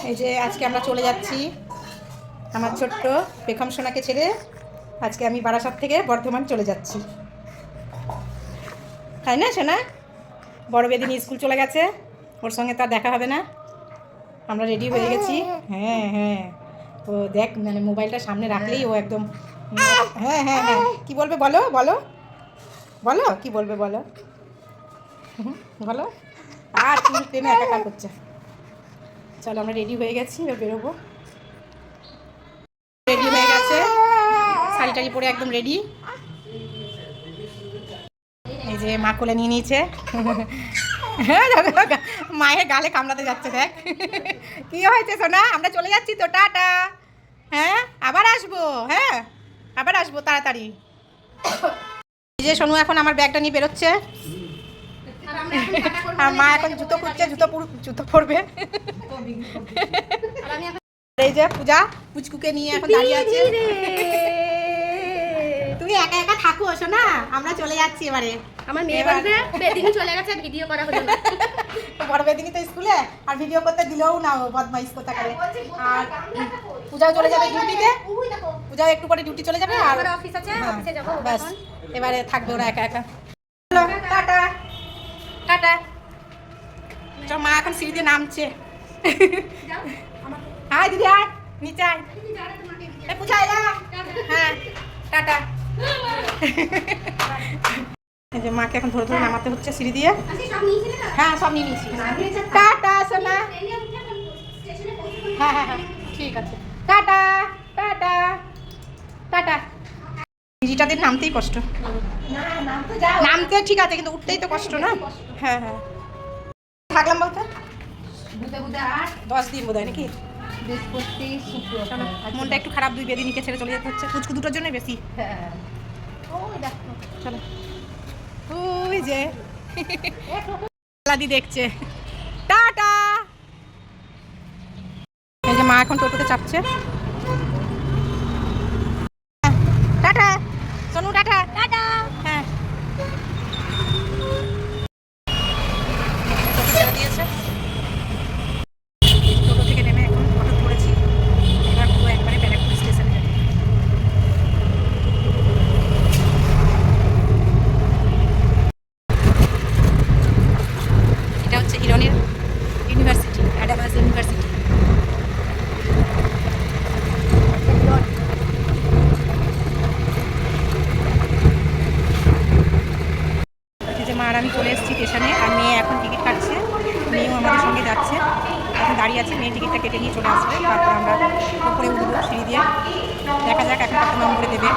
এই যে আজকে আমরা চলে যাচ্ছি আমার ছোট্ট পেখম সোনাকে ছেড়ে। আজকে আমি বারাসাত থেকে বর্ধমান চলে যাচ্ছি, তাই না সোনা? বড় বেদিনী স্কুল চলে গেছে, ওর সঙ্গে তার দেখা হবে না। আমরা রেডি হয়ে গেছি। হ্যাঁ হ্যাঁ, ও দেখ মানে মোবাইলটা সামনে রাখলেই ও একদম হ্যাঁ হ্যাঁ হ্যাঁ। কী বলবে বলো বলো বলো, কী বলবে বলো বলো। আর চুল টেনে একাকার করছে। চলো আমরা রেডি হয়ে গেছি, এবার বেরোবো। রেডি হয়ে গেছে, শাড়ি টাড়ি পরে একদম রেডি। এই যে মা কোলে নিয়ে নিয়েছে। মায়ের গালে কামড়াতে যাচ্ছে, দেখ কি হয়েছে সোনা। আমরা চলে যাচ্ছি তো, টাটা। হ্যাঁ আবার আসবো, হ্যাঁ আবার আসবো তাড়াতাড়ি। এই যে সোনু এখন আমার ব্যাগটা নিয়ে বেরোচ্ছে, আর মা এখন জুতো খুঁজছে, জুতো পরবে। এই যে পূজা পুচকুকে নিয়ে এখন দাঁড়িয়ে আছে। তুমি একা একা থাকো শোনা, আমরা চলে যাচ্ছি এবারে। আমার মেয়ে বলবে বেদিনী চলে গেছে, ভিডিও করা হলো না। বড় বেদিনী তো স্কুলে, আর ভিডিও করতে দিলেও না, ও বদমাইশ কোথা করে। আর পূজাও চলে যাবে ডিউটিতে, পূজাও একটু পরে ডিউটি চলে যাবে, আর অফিস আছে, অফিসে যাবো। ব্যাস এবারে থাকবে ওরা একা একা। Tata tata. চল, মা এখন সিঁড়ি দিয়ে নামছে। হাই দিদি, আয় নিচে আয়। পূজা এলাম, হ্যাঁ টাটা। এই যে মাকে এখন ধরে ধরে নামাতে হচ্ছে সিঁড়ি দিয়ে। হ্যাঁ সব নিয়ে নিয়েছি। টাটা সোনা। হ্যাঁ হ্যাঁ হ্যাঁ ঠিক আছে, টাটা টাটা টাটা। সিঁড়িটাতে নামতেই কষ্ট, নামতে ঠিক আছে কিন্তু উঠতেই তো কষ্ট না। হ্যাঁ হ্যাঁ থাকলাম বলতে 10 দিন বোধ হয় নাকি। মনটা একটু খারাপ, দুই বেদিনীকে ছেড়ে চলে যেতে হচ্ছে, কুচকু দুটোর জন্য বেশি। চলো, ওই যে লাদি দেখছে। টাটা। এই যে মা এখন টোটোতে চাপছে। Tata Sonu, tata tata. হ্যাঁ টোটো দিয়েছে, টোটো থেকে নেমে এখন অটো করেছি। এবার পুরো একবারে ব্যারাকপুর স্টেশনে যাবে। এটা হচ্ছে হিরনের ইউনিভার্সিটি, অ্যাডামাস ইউনিভার্সিটি। যে মা আর আমি চলে এসেছি স্টেশনে, আর মেয়ে এখন টিকিট কাটছে। মেয়েও আমাদের সঙ্গে যাচ্ছে, এখন দাঁড়িয়ে আছে। মেয়ে টিকিটটা কেটে নিয়ে চলে আসবে, তারপর আমরা উপরে উঠবো সিঁড়ি দিয়ে। দেখা যাক এখন কত নম্বরে দেবে।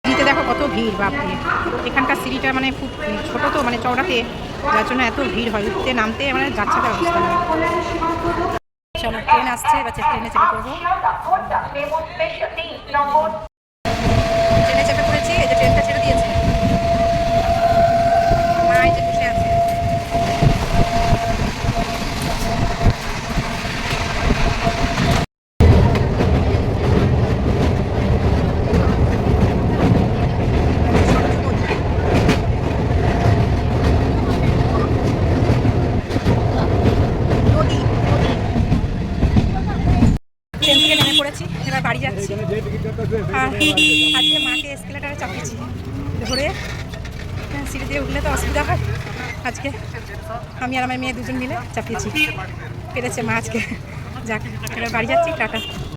সিঁড়িতে দেখো কত ভিড়, বাপরে। এখানকার সিঁড়িটা মানে খুব ছোটো তো, মানে চওড়াতে, যার জন্য এত ভিড় হয়। উঠতে নামতে মানে যাচ্ছে তার অবস্থা নেই। চলো ট্রেন আসছে, এবার ট্রেনে চেপে পড়বো। ট্রেনে চেপে পড়েছি, এই যে ট্রেনটা ছেড়ে দিয়েছে। মা এই যে বসে আছে। ট্রেন থেকে নেমে পড়েছি, এবার বাড়ি যাচ্ছি। আর আজকে মাকে এসকেলেটারে চাপিয়েছি ধরে, সিঁড়ি দিয়ে উঠলে তো অসুবিধা হয়। আজকে আমি আর আমার মেয়ে দুজন মিলে চাপিয়েছি, পেরেছে মা আজকে। যাক, এবার বাড়ি যাচ্ছি, টাটা।